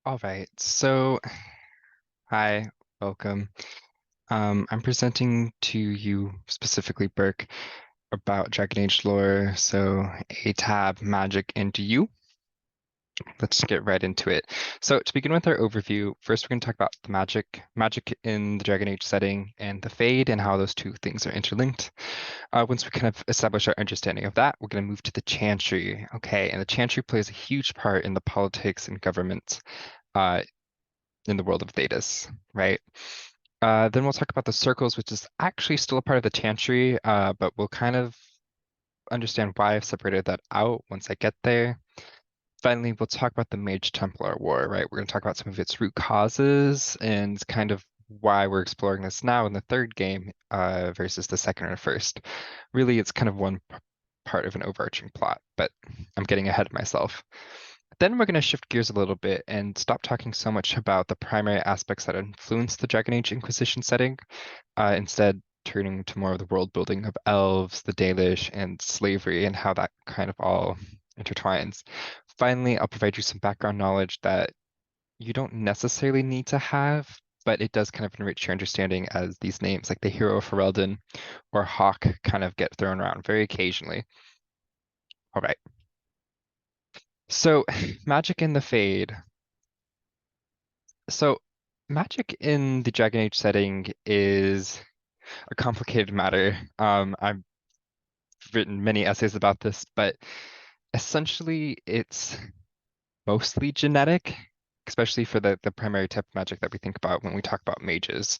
All right, so hi, welcome. I'm presenting to you specifically, Berk, about Dragon Age lore. So a tab, magic, and you. Let's get right into it. So to begin with our overview, first we're going to talk about the magic in the Dragon Age setting, and the Fade, and how those two things are interlinked. Once we kind of establish our understanding of that, we're going to move to the Chantry. Okay, and the Chantry plays a huge part in the politics and government uh, in the world of Thedas, right? Then we'll talk about the circles, which is actually still a part of the Chantry, but we'll kind of understand why I've separated that out once I get there. Finally, we'll talk about the Mage Templar War, right? We're going to talk about some of its root causes and kind of why we're exploring this now in the third game versus the second or first. Really, it's kind of one part of an overarching plot, but I'm getting ahead of myself. Then we're going to shift gears a little bit and stop talking so much about the primary aspects that influence the Dragon Age Inquisition setting, instead turning to more of the world building of elves, the Dalish, and slavery, and how that kind of all intertwines. Finally, I'll provide you some background knowledge that you don't necessarily need to have, but it does kind of enrich your understanding as these names like the hero of Ferelden or Hawk kind of get thrown around very occasionally. All right. So, magic in the Fade. So, magic in the Dragon Age setting is a complicated matter. I've written many essays about this, but essentially it's mostly genetic, especially for the primary type of magic that we think about when we talk about mages.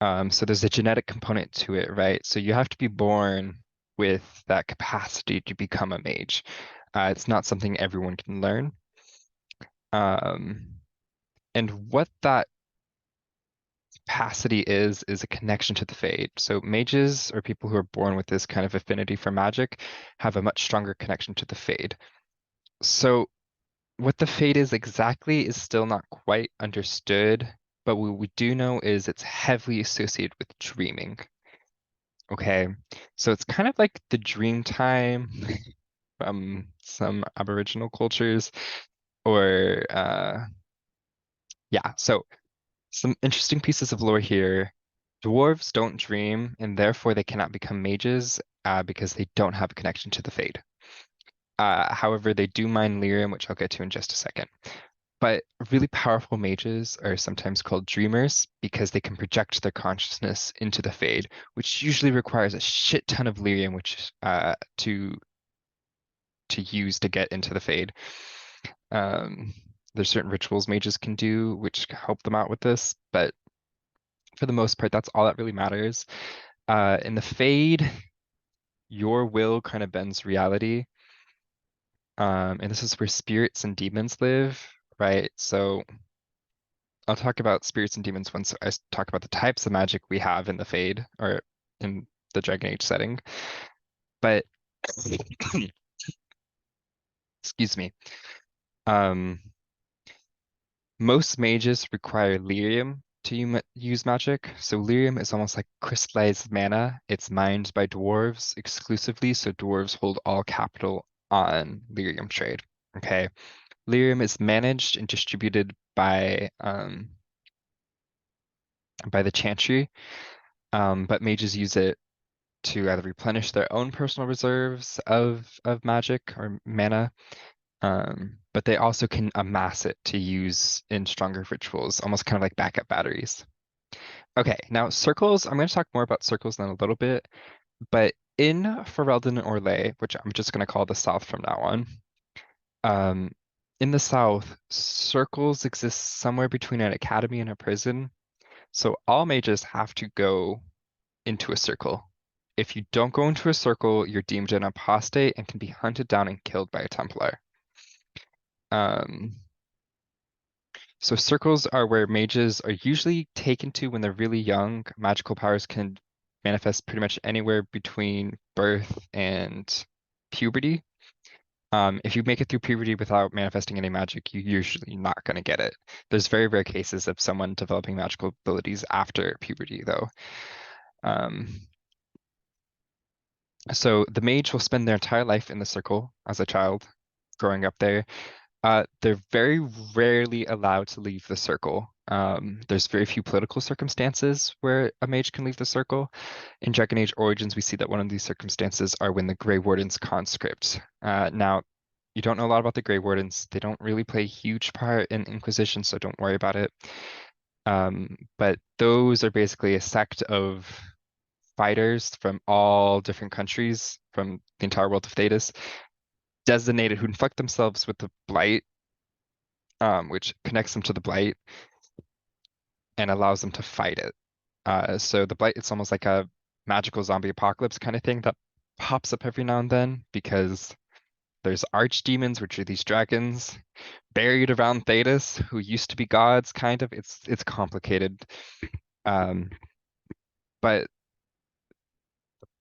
So there's a genetic component to it, right? So you have to be born with that capacity to become a mage. It's not something everyone can learn. Um, and what that capacity is a connection to the Fade. So mages or people who are born with this kind of affinity for magic have a much stronger connection to the Fade. So what the Fade is exactly is still not quite understood, but what we do know is it's heavily associated with dreaming. Okay, so it's kind of like the dream time from some Aboriginal cultures, or yeah. So some interesting pieces of lore here. Dwarves don't dream, and therefore they cannot become mages because they don't have a connection to the Fade. However, they do mine lyrium, which I'll get to in just a second. But really powerful mages are sometimes called dreamers because they can project their consciousness into the Fade, which usually requires a shit ton of lyrium, which to use to get into the Fade. Um, there's certain rituals mages can do which help them out with this, but for the most part, that's all that really matters. In the Fade, your will kind of bends reality. And this is where spirits and demons live, right? So I'll talk about spirits and demons once I talk about the types of magic we have in the Fade or in the Dragon Age setting. But excuse me. Um, most mages require lyrium to use magic. So lyrium is almost like crystallized mana. It's mined by dwarves exclusively, so dwarves hold all capital on lyrium trade. Okay. Lyrium is managed and distributed by the Chantry, but mages use it to either replenish their own personal reserves of magic or mana, but they also can amass it to use in stronger rituals, almost kind of like backup batteries. Okay, now circles, I'm going to talk more about circles in a little bit, but in Ferelden and Orlais, which I'm just going to call the South from now on, um, in the South, circles exist somewhere between an academy and a prison. So all mages have to go into a circle. If you don't go into a circle, you're deemed an apostate and can be hunted down and killed by a Templar. Um, so circles are where mages are usually taken to when they're really young. Magical powers can manifest pretty much anywhere between birth and puberty. If you make it through puberty without manifesting any magic, you're usually not going to get it. There's very rare cases of someone developing magical abilities after puberty, though. Um, so the mage will spend their entire life in the circle as a child, growing up there. They're very rarely allowed to leave the circle. There's very few political circumstances where a mage can leave the circle. In Dragon Age Origins, we see that one of these circumstances are when the Grey Warden's conscript. Now, you don't know a lot about the Grey Wardens. They don't really play a huge part in Inquisition, so don't worry about it. But those are basically a sect of fighters from all different countries from the entire world of Thedas, designated who infect themselves with the blight, which connects them to the blight and allows them to fight it. So the blight, it's almost like a magical zombie apocalypse kind of thing that pops up every now and then because there's archdemons, which are these dragons buried around Thedas who used to be gods, kind of. It's complicated. Um, but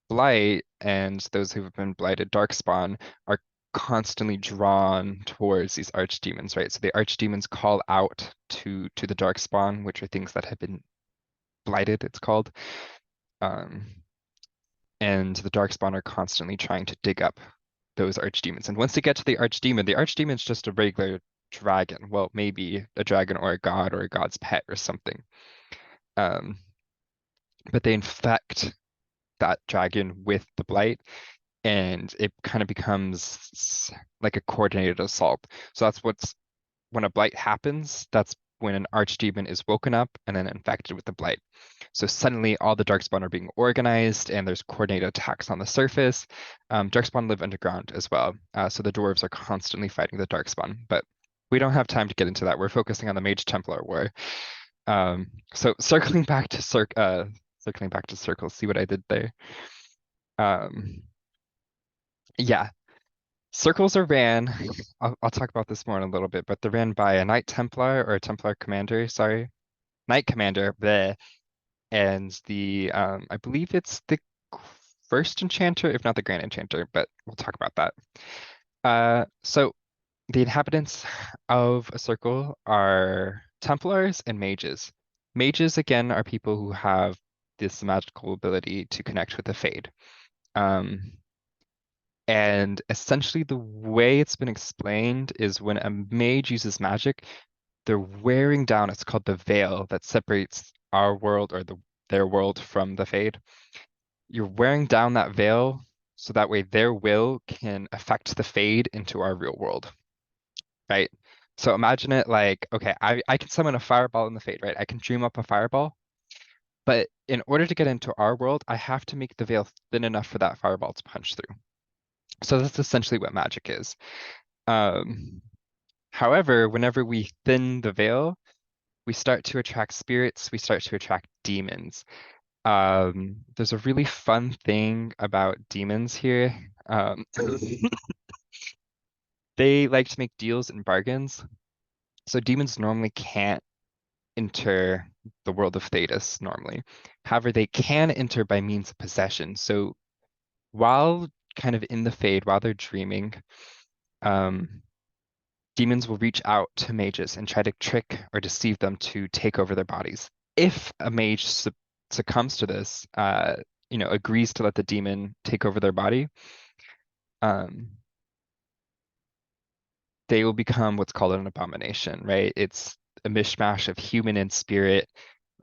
blight and those who have been blighted darkspawn are constantly drawn towards these archdemons, right? So the archdemons call out to the darkspawn, which are things that have been blighted, it's called. Um, and the darkspawn are constantly trying to dig up those archdemons. And once they get to the archdemon's just a regular dragon. Well, maybe a dragon or a god's pet or something. Um, but they infect that dragon with the blight, and it kind of becomes like a coordinated assault. So that's when a blight happens, that's when an archdemon is woken up and then infected with the blight. So suddenly all the darkspawn are being organized and there's coordinated attacks on the surface. Darkspawn live underground as well. So the dwarves are constantly fighting the darkspawn, but we don't have time to get into that. We're focusing on the Mage Templar War. So circling back to circles, see what I did there? Yeah, circles are ran. I'll talk about this more in a little bit, but they're ran by a Knight Templar or a Templar Commander, sorry. Knight Commander, bleh, and the I believe it's the first enchanter, if not the grand enchanter, but we'll talk about that. So the inhabitants of a circle are Templars and mages. Mages, again, are people who have this magical ability to connect with the Fade. And essentially the way it's been explained is when a mage uses magic, they're wearing down, it's called the veil that separates our world or their world from the Fade. You're wearing down that veil so that way their will can affect the Fade into our real world, right? So imagine it like, okay, I can summon a fireball in the Fade, right? I can dream up a fireball, but in order to get into our world, I have to make the veil thin enough for that fireball to punch through. So that's essentially what magic is. Um, However, whenever we thin the veil, we start to attract spirits, we start to attract demons. There's a really fun thing about demons here. They like to make deals and bargains. So demons normally can't enter the world of Thedas normally. However, they can enter by means of possession. So while kind of in the Fade, while they're dreaming, um, demons will reach out to mages and try to trick or deceive them to take over their bodies. If a mage succumbs to this, agrees to let the demon take over their body, um, they will become what's called an abomination, right? It's a mishmash of human and spirit,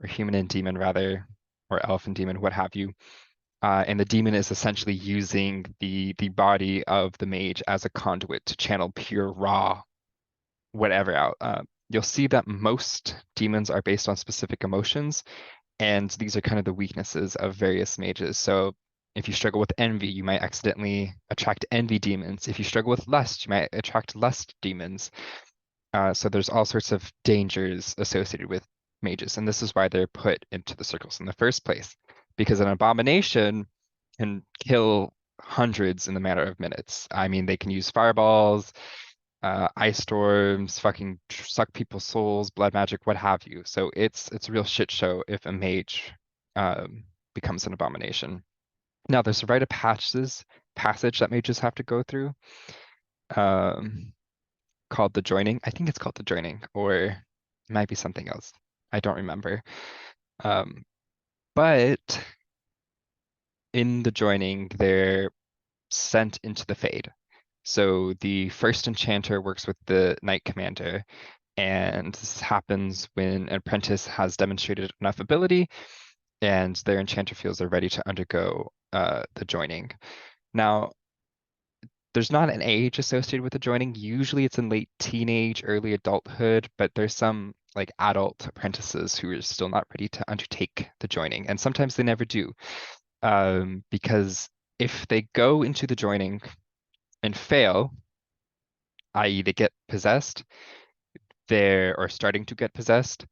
or human and demon rather, or elf and demon, what have you. And the demon is essentially using the body of the mage as a conduit to channel pure raw whatever out. You'll see that most demons are based on specific emotions, and these are kind of the weaknesses of various mages. So if you struggle with envy, you might accidentally attract envy demons. If you struggle with lust, you might attract lust demons. So there's all sorts of dangers associated with mages, and this is why they're put into the circles in the first place, because an abomination can kill hundreds in the matter of minutes. I mean, they can use fireballs, ice storms, fucking suck people's souls, blood magic, what have you. So it's a real shit show if a mage becomes an abomination. Now there's a rite of passage that mages have to go through, um, called the joining. I think it's called the joining, or it might be something else. I don't remember. Um, but in the joining, they're sent into the Fade. So the first enchanter works with the knight commander, and this happens when an apprentice has demonstrated enough ability and their enchanter feels they're ready to undergo the joining. Now, there's not an age associated with the joining. Usually it's in late teenage, early adulthood, but there's some like adult apprentices who are still not ready to undertake the joining, and sometimes they never do. Because if they go into the joining and fail, i.e., they get possessed, they're or starting to get possessed,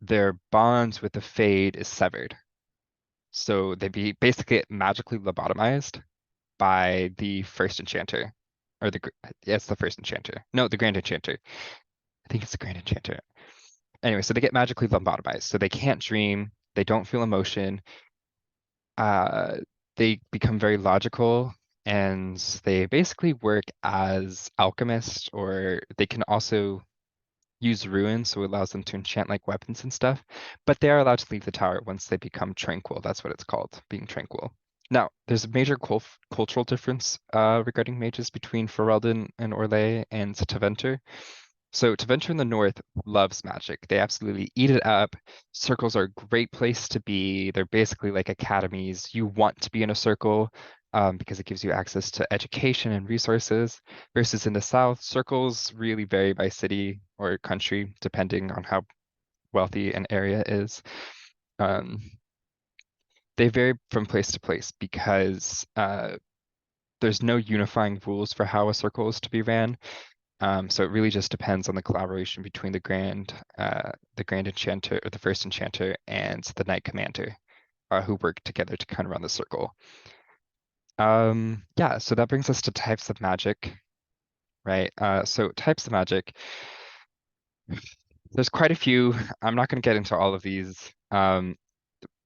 their bonds with the Fade is severed. So they be basically magically lobotomized by the first enchanter. Or yeah, it's the first enchanter. No, the Grand Enchanter. I think it's the Grand Enchanter. Anyway, so they get magically lobotomized. So they can't dream, they don't feel emotion, uh, they become very logical, and they basically work as alchemists, or they can also use ruins, so it allows them to enchant like weapons and stuff. But they are allowed to leave the tower once they become tranquil. That's what it's called, being tranquil. Now, there's a major cultural difference regarding mages between Ferelden and Orlais and Tevinter. So Tevinter in the north loves magic. They absolutely eat it up. Circles are a great place to be. They're basically like academies. You want to be in a circle because it gives you access to education and resources. Versus in the south, circles really vary by city or country, depending on how wealthy an area is. Um, they vary from place to place because there's no unifying rules for how a circle is to be ran. So it really just depends on the collaboration between the Grand Enchanter or the First Enchanter and the Knight Commander, who work together to kind of run the circle. Yeah, so that brings us to types of magic, right? So types of magic, there's quite a few. I'm not going to get into all of these.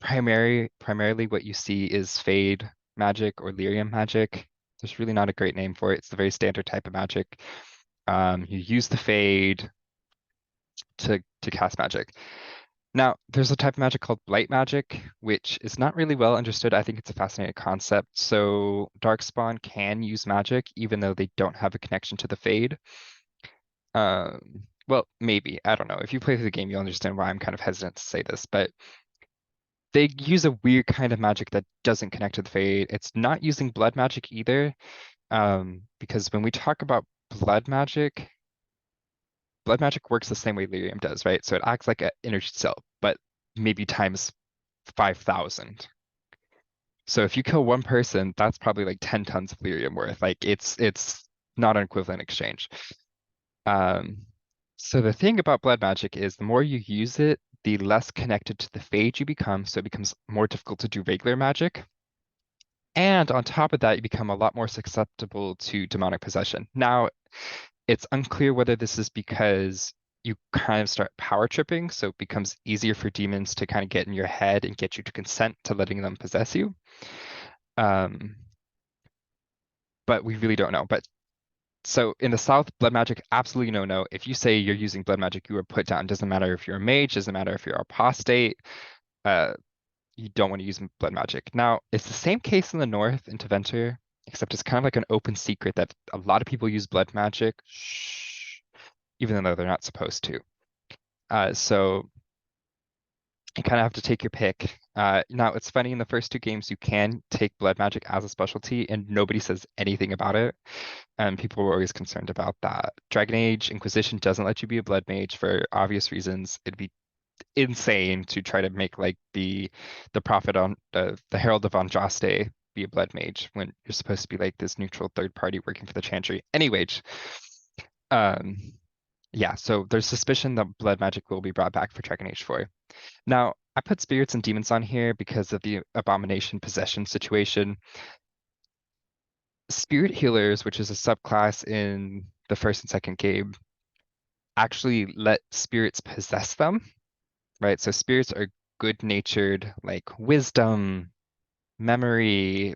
Primarily what you see is Fade magic or Lyrium magic. There's really not a great name for it. It's the very standard type of magic. You use the Fade to cast magic. Now, there's a type of magic called blight magic, which is not really well understood. I think it's a fascinating concept. So Darkspawn can use magic even though they don't have a connection to the Fade. Well, maybe. I don't know. If you play through the game, you'll understand why I'm kind of hesitant to say this, but they use a weird kind of magic that doesn't connect to the Fade. It's not using blood magic either, because when we talk about blood magic, blood magic works the same way lyrium does, right? So it acts like an energy cell, but maybe times 5,000. So if you kill one person, that's probably like 10 tons of lyrium worth. Like it's not an equivalent exchange. Um, so the thing about blood magic is the more you use it, the less connected to the Fade you become, so it becomes more difficult to do regular magic. And on top of that, you become a lot more susceptible to demonic possession. Now, it's unclear whether this is because you kind of start power tripping, so it becomes easier for demons to kind of get in your head and get you to consent to letting them possess you. Um, but we really don't know. But so in the South, blood magic, absolutely no. If you say you're using blood magic, you are put down. Doesn't matter if you're a mage, doesn't matter if you're apostate. Uh, you don't want to use blood magic. Now, it's the same case in the North in Tevinter, except it's kind of like an open secret that a lot of people use blood magic, even though they're not supposed to. So you kind of have to take your pick. Now, it's funny, in the first two games, you can take blood magic as a specialty, and nobody says anything about it. And people were always concerned about that. Dragon Age Inquisition doesn't let you be a blood mage for obvious reasons. It'd be insane to try to make like the prophet on the Herald of Andraste be a blood mage when you're supposed to be like this neutral third party working for the Chantry. Anyway, um, yeah, so there's suspicion that blood magic will be brought back for Dragon Age 4. Now, I put spirits and demons on here because of the abomination possession situation. Spirit healers, which is a subclass in the first and second game, actually let spirits possess them, right? So spirits are good-natured, like wisdom, memory,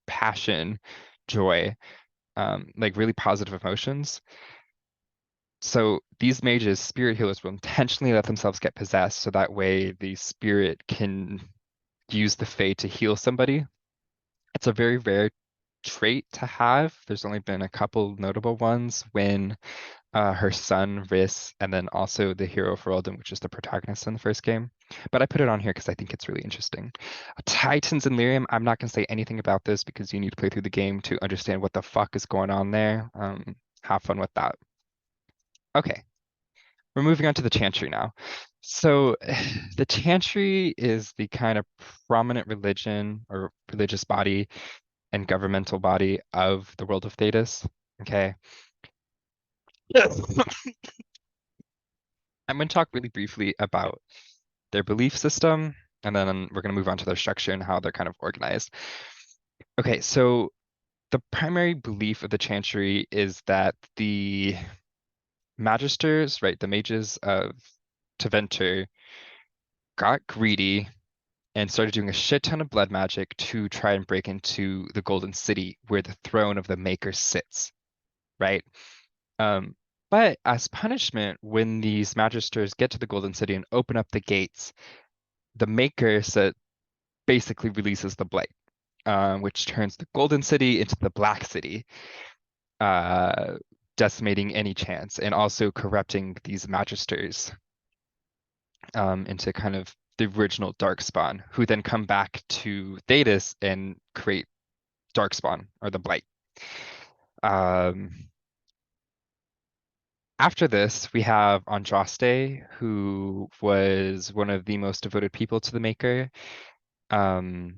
passion, joy, like really positive emotions. So these mages, spirit healers, will intentionally let themselves get possessed so that way the spirit can use the Fae to heal somebody. It's a very rare trait to have. There's only been a couple notable ones when her son, Riss, and then also the hero Ferelden, which is the protagonist in the first game. But I put it on here because I think it's really interesting. Titans and Lyrium, I'm not going to say anything about this because you need to play through the game to understand what the fuck is going on there. Have fun with that. Okay, we're moving on to the Chantry now. So the Chantry is the kind of prominent religion or religious body and governmental body of the world of Thedas. Okay. Yes. I'm going to talk really briefly about their belief system, and then we're going to move on to their structure and how they're kind of organized. Okay, so the primary belief of the Chantry is that the Magisters, right, the mages of Tevinter, got greedy and started doing a shit ton of blood magic to try and break into the Golden City where the throne of the Maker sits, right? Um, but as punishment, when these Magisters get to the Golden City and open up the gates, the Maker basically releases the Blight, which turns the Golden City into the Black City, uh, decimating any chance, and also corrupting these Magisters into kind of the original Darkspawn, who then come back to Thedas and create Darkspawn, or the Blight. After this, we have Andraste, who was one of the most devoted people to the Maker. And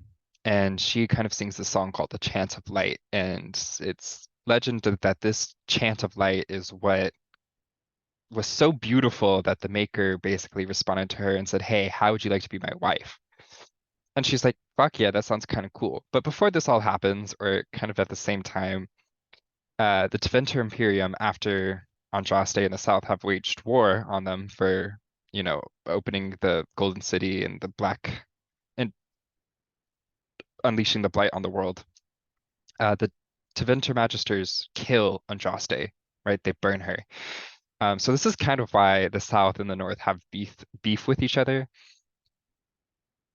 she kind of sings a song called the Chant of Light. And it's legend that this Chant of Light is what was so beautiful that the Maker basically responded to her and said, "Hey, how would you like to be my wife?" And she's like, "Fuck yeah, that sounds kind of cool." But before this all happens, or kind of at the same time, the Tevinter Imperium, after Andraste in the south have waged war on them for, opening the Golden City and the Black and unleashing the blight on the world. The Tevinter Magisters kill Andraste, right? They burn her. So this is kind of why the South and the North have beef with each other.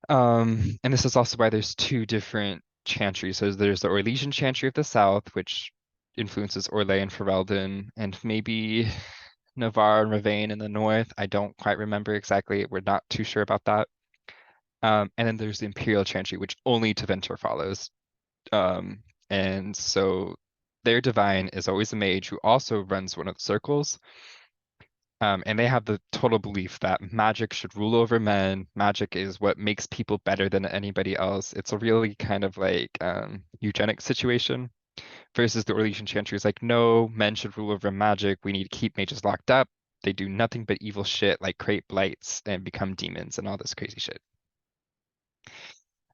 And this is also why there's two different chantries. So there's the Orlesian chantry of the South, which influences Orlais and Ferelden, and maybe Navarre and Ravane in the North. I don't quite remember exactly. We're not too sure about that. And then there's the Imperial chantry, which only Tevinter follows. And so their divine is always a mage who also runs one of the circles. And they have the total belief that magic should rule over men. Magic is what makes people better than anybody else. It's a really kind of like eugenic situation. Versus the Orlesian Chantry is like, no, men should rule over magic. We need to keep mages locked up. They do nothing but evil shit like create blights and become demons and all this crazy shit.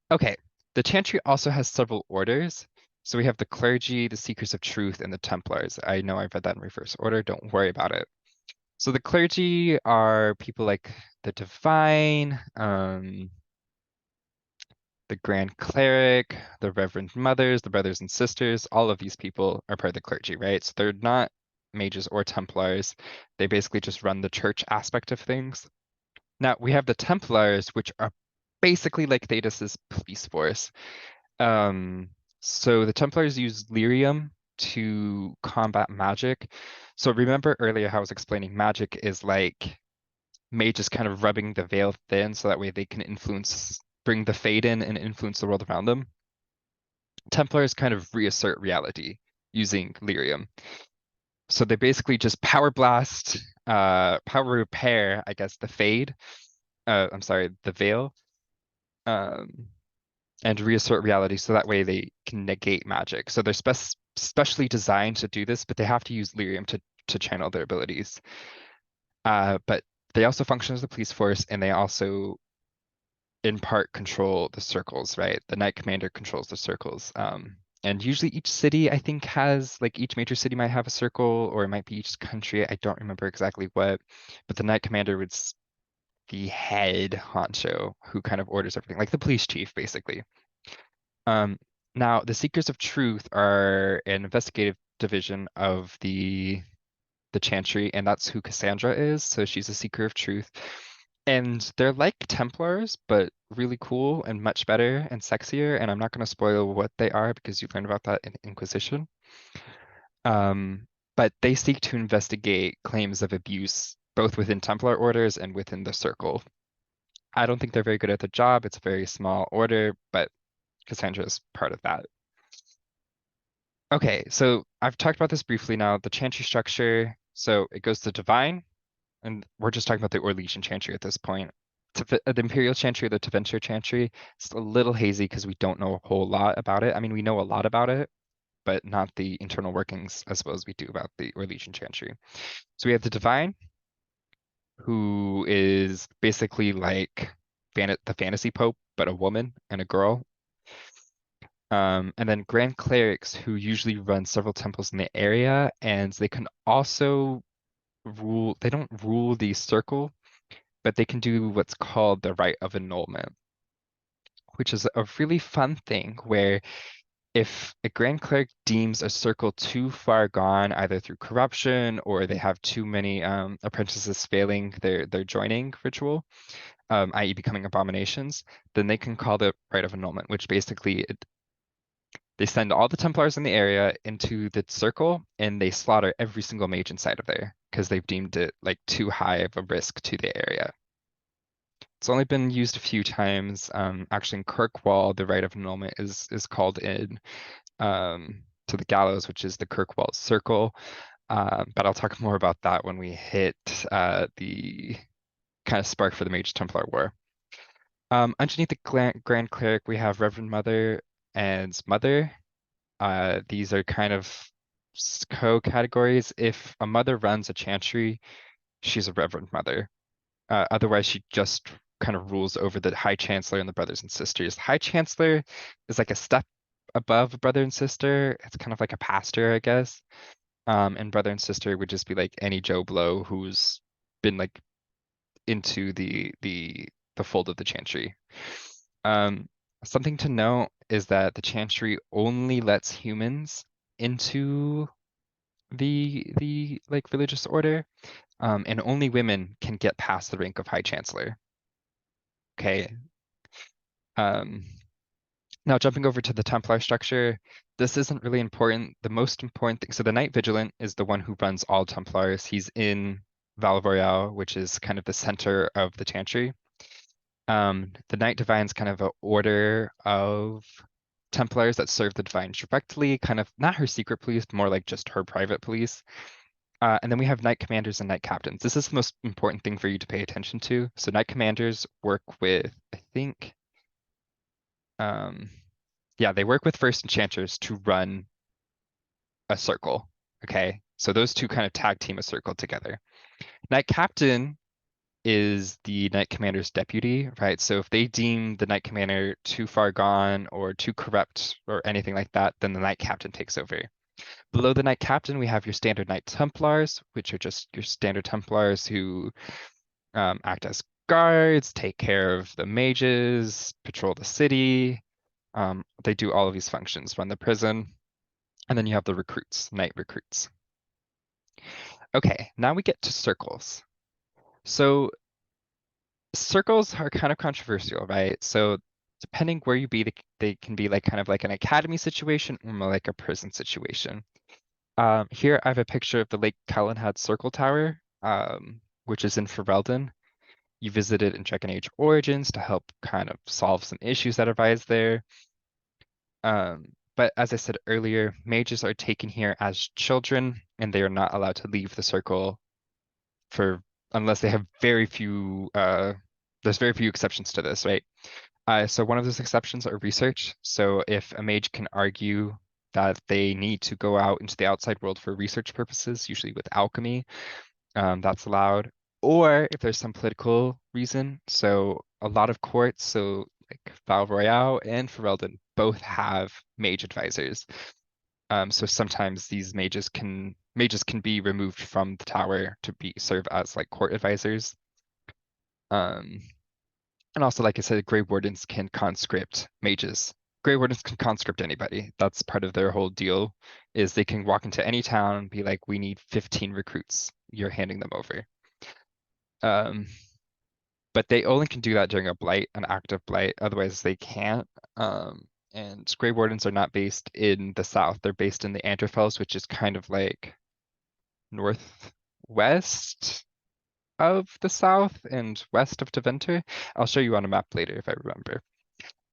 Okay, the Chantry also has several orders. So we have the clergy, the Seekers of Truth, and the Templars. I know I've read that in reverse order. Don't worry about it. So the clergy are people like the Divine, the Grand Cleric, the Reverend Mothers, the Brothers and Sisters. All of these people are part of the clergy, right? So they're not mages or Templars. They basically just run the church aspect of things. Now we have the Templars, which are basically like Thedas's police force. So the Templars use lyrium to combat magic. So remember earlier how I was explaining magic is like mages kind of rubbing the veil thin so that way they can bring the fade in and influence the world around them. Templars kind of reassert reality using lyrium. So they basically just power blast, power repair, I guess, the fade. I'm sorry, the veil. And reassert reality so that way they can negate magic. So they're specially designed to do this, but they have to use lyrium to channel their abilities. But they also function as the police force, and they also in part control the circles, right? The Knight Commander controls the circles. And usually each city, I think, has, like each major city might have a circle, or it might be each country. I don't remember exactly what, but the Knight Commander would the head honcho who kind of orders everything, like the police chief, basically. Now, the Seekers of Truth are an investigative division of the Chantry, and that's who Cassandra is. So she's a Seeker of Truth. And they're like Templars, but really cool and much better and sexier. And I'm not going to spoil what they are because you learn about that in Inquisition. But they seek to investigate claims of abuse both within Templar orders and within the Circle. I don't think they're very good at their job. It's a very small order, but Cassandra is part of that. Okay, so I've talked about this briefly now. The Chantry structure. So it goes to Divine, and we're just talking about the Orlesian Chantry at this point. The Imperial Chantry, the Tevinter Chantry, it's a little hazy because we don't know a whole lot about it. I mean, we know a lot about it, but not the internal workings as well as we do about the Orlesian Chantry. So we have the Divine, who is basically like the fantasy pope, but a woman and a girl. And then Grand Clerics, who usually run several temples in the area, and they can also rule, they don't rule the circle, but they can do what's called the Rite of Annulment, which is a really fun thing where if a Grand Cleric deems a circle too far gone, either through corruption or they have too many apprentices failing their joining ritual, i.e. becoming abominations, then they can call the Rite of Annulment, which basically they send all the Templars in the area into the circle and they slaughter every single mage inside of there because they've deemed it like too high of a risk to the area. It's only been used a few times. Actually, in Kirkwall, the Rite of Annulment is called in to the gallows, which is the Kirkwall Circle. But I'll talk more about that when we hit the kind of spark for the Mage Templar War. Underneath the Grand Cleric, we have Reverend Mother and Mother. These are kind of co-categories. If a mother runs a chantry, she's a Reverend Mother. Otherwise, she just kind of rules over the High Chancellor and the brothers and sisters. High Chancellor is like a step above a brother and sister. It's kind of like a pastor, I guess. And brother and sister would just be like any Joe Blow who's been like into the fold of the Chantry. Um, Something to note is that the Chantry only lets humans into the like religious order, and only women can get past the rank of High Chancellor. Okay. Um, Now jumping over to the Templar structure, this isn't really important. The most important thing, so the Knight Vigilant is the one who runs all Templars. He's in Val Royale, which is kind of the center of the Chantry. The Knight Divine's kind of an order of Templars that serve the Divine directly, kind of not her secret police, more like just her private police. And then we have Knight Commanders and Knight Captains. This is the most important thing for you to pay attention to. So Knight Commanders work with, I think, um, yeah, they work with First Enchanters to run a circle. Okay, so those two kind of tag team a circle together. Knight Captain is the Knight Commander's deputy, right? So if they deem the Knight Commander too far gone or too corrupt or anything like that, then the Knight Captain takes over. Below the Knight Captain, we have your standard Knight Templars, which are just your standard Templars who act as guards, take care of the mages, patrol the city. They do all of these functions, run the prison. And then you have the recruits, Knight recruits. Okay, now we get to circles. So circles are kind of controversial, right? So depending where you be, they can be like kind of like an academy situation or more like a prison situation. Here I have a picture of the Lake Calenhad Circle Tower, which is in Ferelden. You visit it in Dragon Age Origins to help kind of solve some issues that arise there. But as I said earlier, mages are taken here as children, and they are not allowed to leave the circle for unless they have very few. There's very few exceptions to this, right? So one of those exceptions are research. So if a mage can argue that they need to go out into the outside world for research purposes, usually with alchemy, that's allowed. Or if there's some political reason, so a lot of courts, so like Val Royale and Ferelden, both have mage advisors. So sometimes these mages can be removed from the tower to be serve as like court advisors. Um, and also, like I said, Grey Wardens can conscript mages. Grey Wardens can conscript anybody. That's part of their whole deal, is they can walk into any town and be like, we need 15 recruits. You're handing them over. Um, but they only can do that during a blight, an active blight. Otherwise, they can't. And Grey Wardens are not based in the south. They're based in the Anderfells, which is kind of like northwest of the south and west of Deventer. I'll show you on a map later if I remember.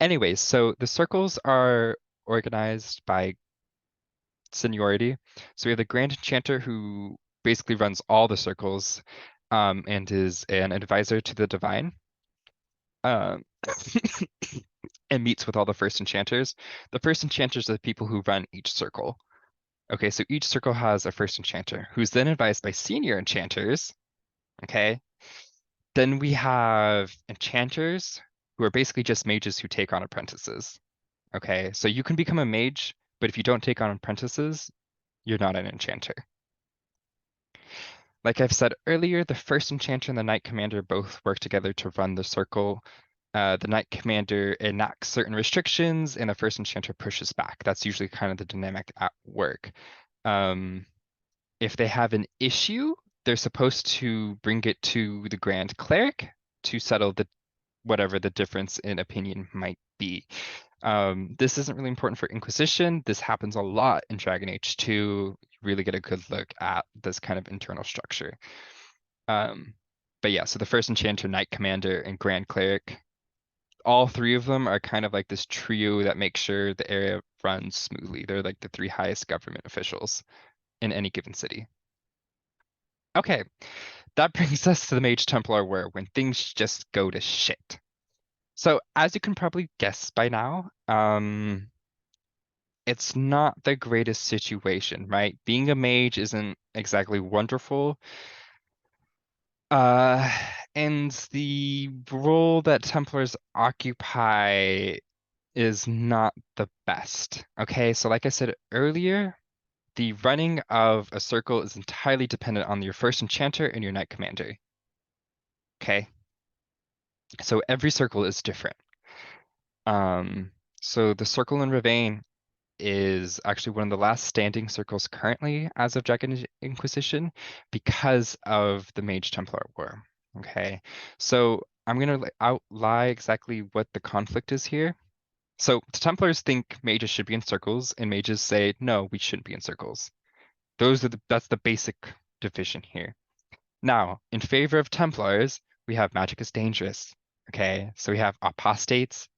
Anyways, so the circles are organized by seniority. So we have the Grand Enchanter who basically runs all the circles and is an advisor to the Divine. Um, and meets with all the first enchanters. The first enchanters are the people who run each circle. Okay, so each circle has a first enchanter who's then advised by senior enchanters. Okay, then we have enchanters who are basically just mages who take on apprentices. Okay, so you can become a mage, but if you don't take on apprentices, you're not an enchanter. Like I've said earlier, the first enchanter and the knight commander both work together to run the circle. The knight commander enacts certain restrictions, and the first enchanter pushes back. That's usually kind of the dynamic at work. If they have an issue, they're supposed to bring it to the Grand Cleric to settle the whatever the difference in opinion might be. This isn't really important for Inquisition. This happens a lot in Dragon Age 2. You really get a good look at this kind of internal structure. But yeah, so the first Enchanter, Knight Commander, and Grand Cleric, all three of them are kind of like this trio that makes sure the area runs smoothly. They're like the three highest government officials in any given city. Okay, that brings us to the Mage Templar War, when things just go to shit. So as you can probably guess by now, it's not the greatest situation, right? Being a mage isn't exactly wonderful. Uh, and the role that Templars occupy is not the best. Okay, so like I said earlier, the running of a circle is entirely dependent on your first enchanter and your knight commander. Okay, so every circle is different. So the circle in Ravane is actually one of the last standing circles currently as of Dragon Inquisition because of the Mage Templar War. Okay, so I'm gonna outline exactly what the conflict is here. So the Templars think mages should be in circles, and mages say no, we shouldn't be in circles. That's the basic division here. Now, in favor of Templars, we have magic is dangerous. Okay, so we have apostates,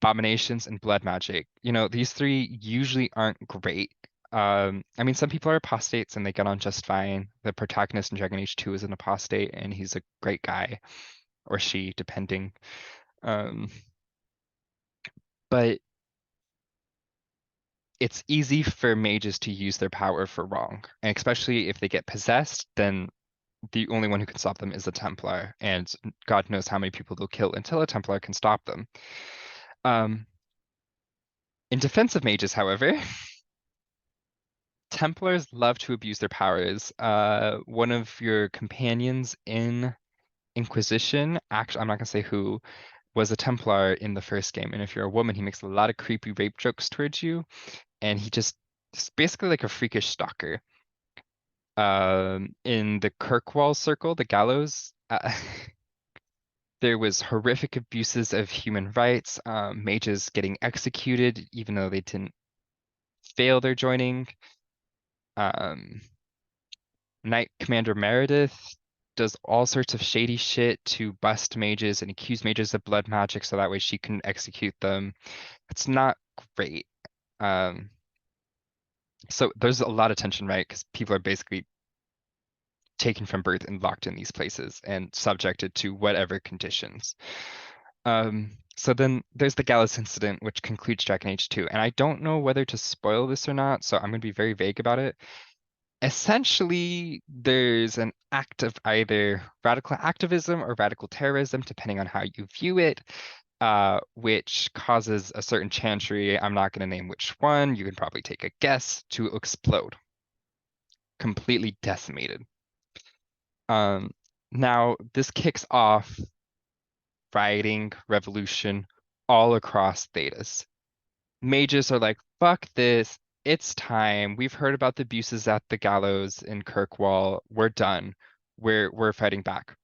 abominations, and blood magic. You know, these three usually aren't great. I mean, some people are apostates and they get on just fine. The protagonist in Dragon Age 2 is an apostate, and he's a great guy, or she, depending. Um, but it's easy for mages to use their power for wrong, and especially if they get possessed, then the only one who can stop them is a Templar, and God knows how many people they'll kill until a Templar can stop them. Um, in defense of mages, however, Templars love to abuse their powers. One of your companions in Inquisition, actually, I'm not gonna say who, was a Templar in the first game, and if you're a woman, he makes a lot of creepy rape jokes towards you, and he's basically like a freakish stalker. In the Kirkwall Circle, the gallows, there was horrific abuses of human rights, mages getting executed even though they didn't fail their joining. Um, Knight Commander Meredith does all sorts of shady shit to bust mages and accuse mages of blood magic so that way she can execute them. It's not great. Um, so there's a lot of tension, right? Because people are basically taken from birth and locked in these places and subjected to whatever conditions. So then there's the Gallus incident, which concludes Dragon Age 2. And I don't know whether to spoil this or not, so I'm going to be very vague about it. Essentially, there's an act of either radical activism or radical terrorism, depending on how you view it, which causes a certain chantry, I'm not going to name which one, you can probably take a guess, to explode, completely decimated. Now, this kicks off rioting, revolution all across Thedas. Mages are like, fuck this. It's time. We've heard about the abuses at the gallows in Kirkwall. We're done. We're fighting back.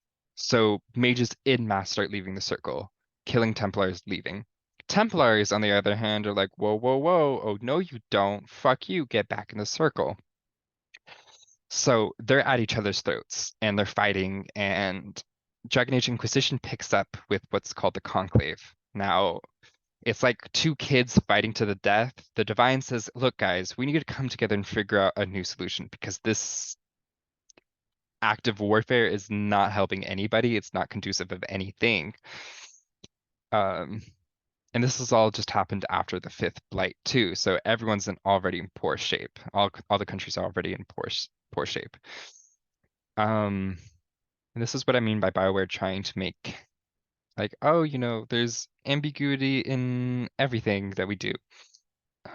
So mages in mass start leaving the circle, killing Templars leaving. Templars, on the other hand, are like, whoa, whoa, whoa. Oh, no, you don't. Fuck you. Get back in the circle. So they're at each other's throats and they're fighting, and Dragon Age Inquisition picks up with what's called the Conclave. Now, it's like two kids fighting to the death. The Divine says, look, guys, we need to come together and figure out a new solution because this active warfare is not helping anybody. It's not conducive of anything. Um, and this has all just happened after the fifth blight too. So everyone's already in poor shape. All the countries are already in poor shape. Um, and this is what I mean by BioWare trying to make like, oh, there's ambiguity in everything that we do,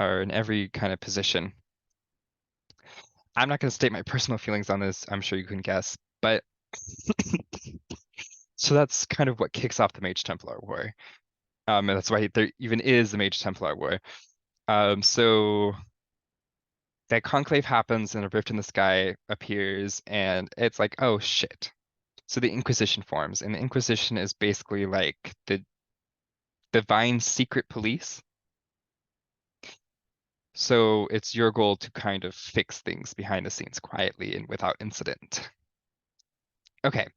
or in every kind of position. I'm not going to state my personal feelings on this. I'm sure you can guess, but so that's kind of what kicks off the Mage Templar War. And that's why there even is a Mage Templar War. So that conclave happens and a rift in the sky appears, and it's like, oh shit. So the Inquisition forms, and the Inquisition is basically like the divine secret police. So it's your goal to kind of fix things behind the scenes quietly and without incident. Okay,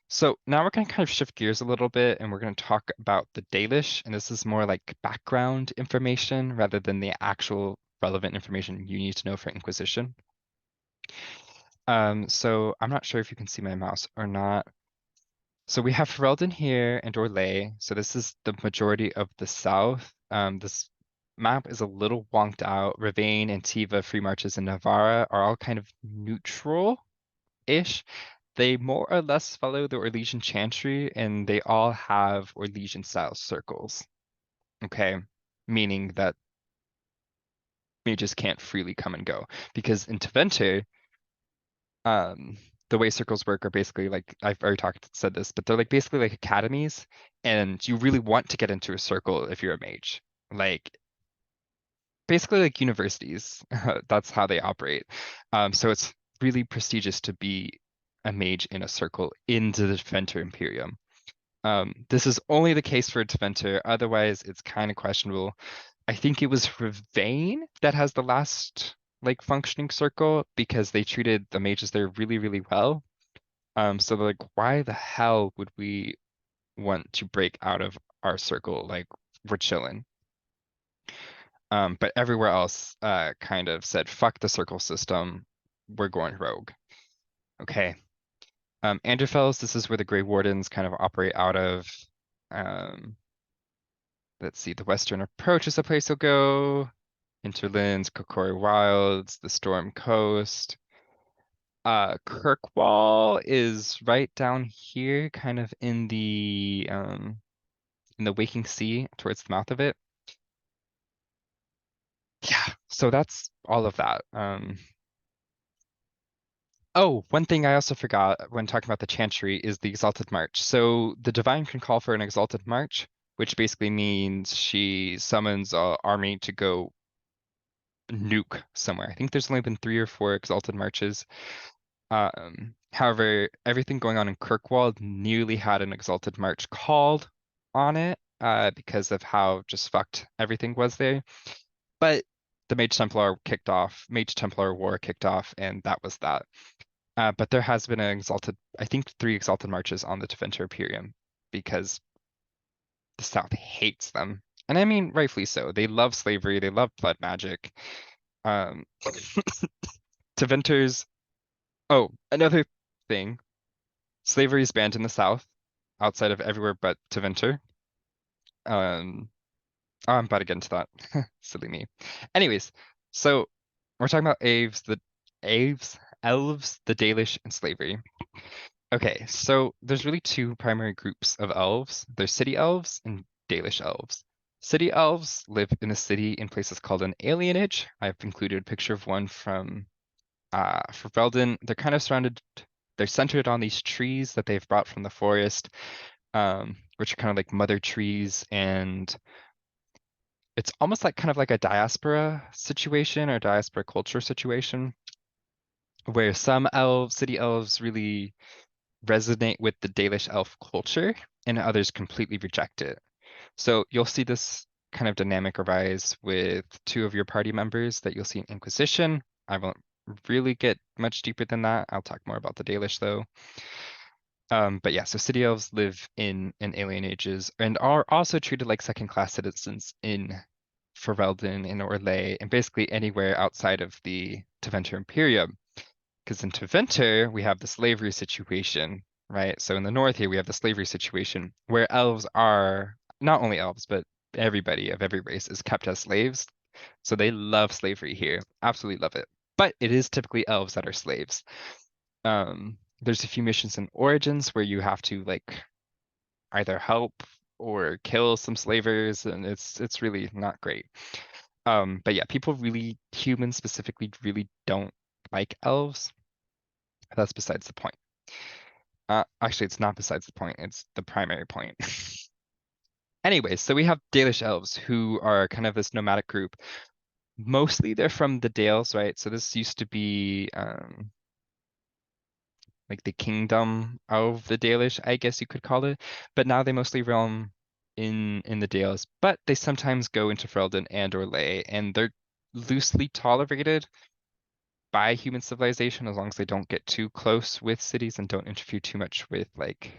so now we're going to kind of shift gears a little bit and we're going to talk about the Dalish, and this is more like background information rather than the actual relevant information you need to know for Inquisition. So I'm not sure if you can see my mouse or not. So we have Ferelden here and Orlais. So this is the majority of the south. This map is a little wonked out. Ravane, Antiva, Free Marches, and Navarra are all kind of neutral-ish. They more or less follow the Orlesian Chantry, and they all have Orlesian-style circles. Okay, meaning that mages can't freely come and go. Because in Tevinter, um the way circles work are basically like I've already said this, but they're like basically like academies, and you really want to get into a circle if you're a mage. Like basically like universities. That's how they operate. So it's really prestigious to be a mage in a circle into the Tevinter Imperium. This is only the case for Tevinter, otherwise it's kind of questionable. I think it was Ravane that has the last like functioning circle because they treated the mages there really, really well. So they're like, why the hell would we want to break out of our circle? Like, we're chilling. But everywhere else, kind of said, fuck the circle system. We're going rogue. Okay. Anderfels, this is where the Grey Wardens kind of operate out of. Um, let's see, the Western Approach is a place to go. Hinterlands, Kokori Wilds, the Storm Coast. Kirkwall is right down here, kind of in the Waking Sea towards the mouth of it. Yeah, so that's all of that. Oh, one thing I also forgot when talking about the Chantry is the Exalted March. So the Divine can call for an Exalted March, which basically means she summons an army to go nuke somewhere. I think there's only been 3 or 4 Exalted Marches. However, everything going on in Kirkwall nearly had an Exalted March called on it, because of how just fucked everything was there. But the Mage Templar War kicked off, and that was that. But there has been I think 3 Exalted Marches on the Tevinter Imperium because the South hates them. And I mean, rightfully so. They love slavery, they love blood magic. Um, Tevinters, oh, another thing, slavery is banned in the South, outside of everywhere but Tevinter. Um, oh, I'm about to get into that. Silly me. Anyways, so we're talking about Elves, the Dalish, and slavery. Okay, so there's really 2 primary groups of elves. There's city elves and Dalish elves. City elves live in a city in places called an alienage. I've included a picture of one for Veldin. They're centered on these trees that they've brought from the forest, which are kind of like mother trees, and it's almost like kind of like a diaspora situation or diaspora culture situation where some city elves really resonate with the Dalish elf culture, and others completely reject it. So you'll see this kind of dynamic arise with two of your party members that you'll see in Inquisition. I won't really get much deeper than that. I'll talk more about the Dalish though. But yeah, so city elves live in alien ages and are also treated like second-class citizens in Ferelden, in Orlais, and basically anywhere outside of the Tevinter Imperium. Because in Tevinter, we have the slavery situation, right? So in the north here, we have the slavery situation where elves are, not only elves, but everybody of every race is kept as slaves. So they love slavery here, absolutely love it. But it is typically elves that are slaves. There's a few missions in Origins where you have to like either help or kill some slavers, and it's really not great. But yeah, people really, humans specifically, really don't like elves. That's besides the point. Actually, it's not besides the point. It's the primary point. Anyways, so we have Dalish elves who are kind of this nomadic group. Mostly they're from the Dales, right? So this used to be like the kingdom of the Dalish, I guess you could call it. But now they mostly roam in the Dales, but they sometimes go into Ferelden and Orlais, and they're loosely tolerated by human civilization as long as they don't get too close with cities and don't interfere too much with like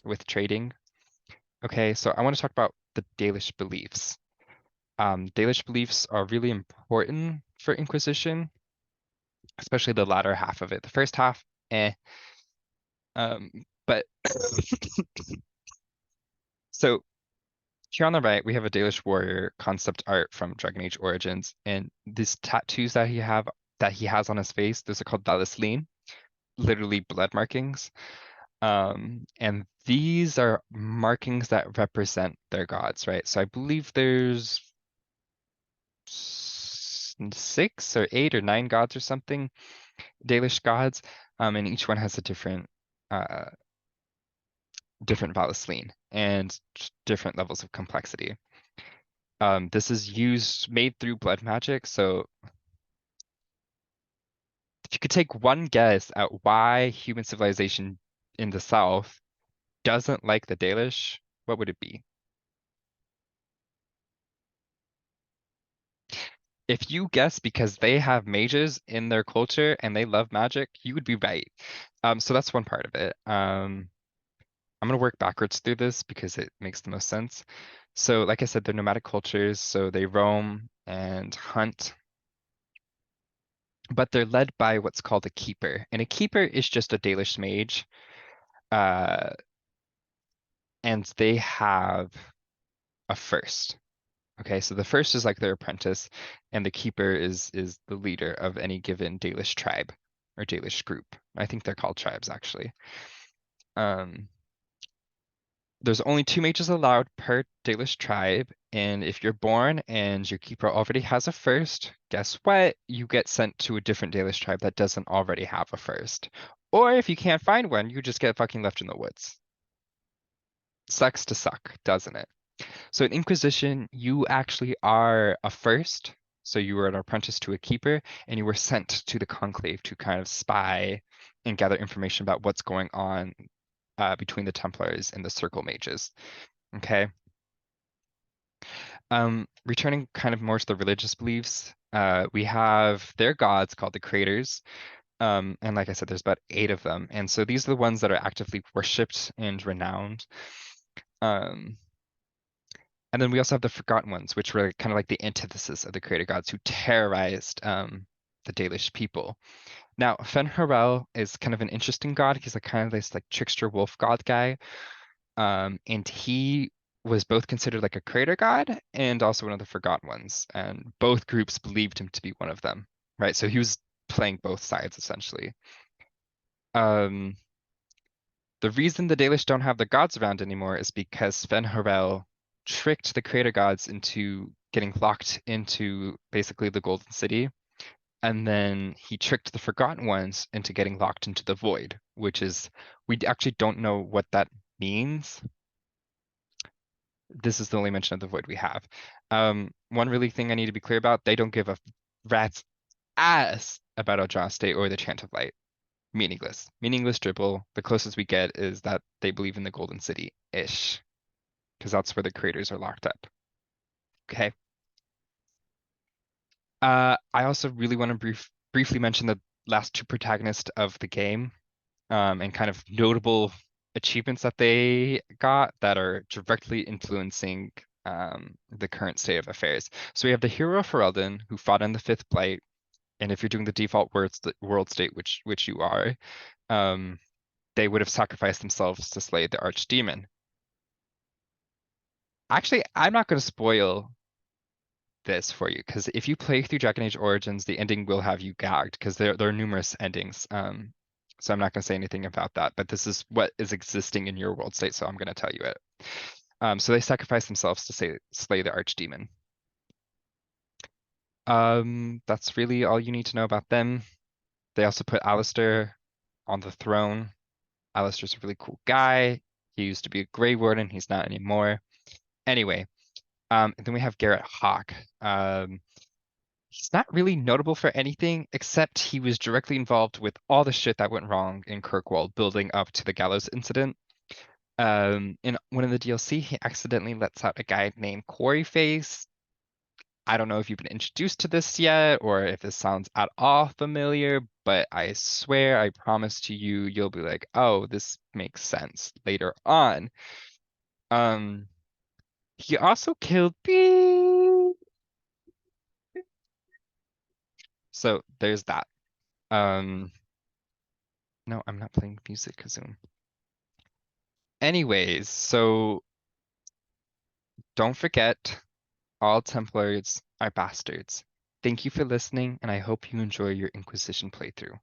with trading. Okay, so I want to talk about the Dalish beliefs. Dalish beliefs are really important for Inquisition, especially the latter half of it. The first half, eh. But so here on the right, we have a Dalish warrior concept art from Dragon Age Origins, and these tattoos that he has on his face, those are called Dalish, literally blood markings. And these are markings that represent their gods, right? So I believe there's 6 or 8 or 9 gods or something, Dalish gods, and each one has a uh, different Valisleen and different levels of complexity. This is made through blood magic. So if you could take one guess at why human civilization in the South doesn't like the Dalish, what would it be? If you guess because they have mages in their culture and they love magic, you would be right. So that's one part of it. I'm going to work backwards through this because it makes the most sense. So, like I said, they're nomadic cultures, so they roam and hunt, but they're led by what's called a keeper. And a keeper is just a Dalish mage, uh, and they have a first. Okay, so the first is like their apprentice, and the keeper is the leader of any given Dalish tribe or Dalish group. I think they're called tribes actually. Um, there's only 2 mages allowed per Dalish tribe, and if you're born and your keeper already has a first, guess what? You get sent to a different Dalish tribe that doesn't already have a first. Or if you can't find one, you just get fucking left in the woods. Sucks to suck, doesn't it? So in Inquisition, you actually are a first. So you were an apprentice to a keeper, and you were sent to the Conclave to kind of spy and gather information about what's going on between the Templars and the Circle Mages. Okay. Returning kind of more to the religious beliefs, we have their gods called the Creators. And like I said, there's about 8 of them. And so these are the ones that are actively worshipped and renowned. Um, And then we also have the Forgotten Ones, which were kind of like the antithesis of the creator gods who terrorized the Dalish people. Now, Fen'Harel is kind of an interesting god. He's like kind of this like trickster wolf god guy. And he was both considered like a creator god and also one of the Forgotten Ones. And both groups believed him to be one of them, right? So he was playing both sides essentially. Um, The reason the Dalish don't have the gods around anymore is because Sven-Harel tricked the creator gods into getting locked into basically the Golden City. And then he tricked the Forgotten Ones into getting locked into the Void, which is, we actually don't know what that means. This is the only mention of the Void we have. One really thing I need to be clear about, they don't give a rat's ass about Eldraste or the Chant of Light. Meaningless. Meaningless dribble. The closest we get is that they believe in the Golden City-ish, because that's where the creators are locked up. Okay. I also really want to briefly mention the last two protagonists of the game, and kind of notable achievements that they got that are directly influencing the current state of affairs. So we have the hero Ferelden, who fought in the Fifth Blight, and if you're doing the default world state, which you are, um, they would have sacrificed themselves to slay the archdemon. Actually, I'm not going to spoil this for you because if you play through Dragon Age Origins, the ending will have you gagged because there are numerous endings. So I'm not going to say anything about that, but this is what is existing in your world state, so I'm going to tell you it. So they sacrifice themselves to slay the archdemon. That's really all you need to know about them. They also put Alistair on the throne. Alistair's a really cool guy. He used to be a Grey Warden. He's not anymore. Anyway, then we have Garrett Hawk. He's not really notable for anything except he was directly involved with all the shit that went wrong in Kirkwall building up to the Gallows incident. In one of the DLC, he accidentally lets out a guy named Quarryface. I don't know if you've been introduced to this yet or if this sounds at all familiar, but I swear, I promise to you, you'll be like, oh, this makes sense later on. Um, he also killed Beep. So there's that. Um, no, I'm not playing music, Kazum. Anyways, so don't forget, all Templars are bastards. Thank you for listening, and I hope you enjoy your Inquisition playthrough.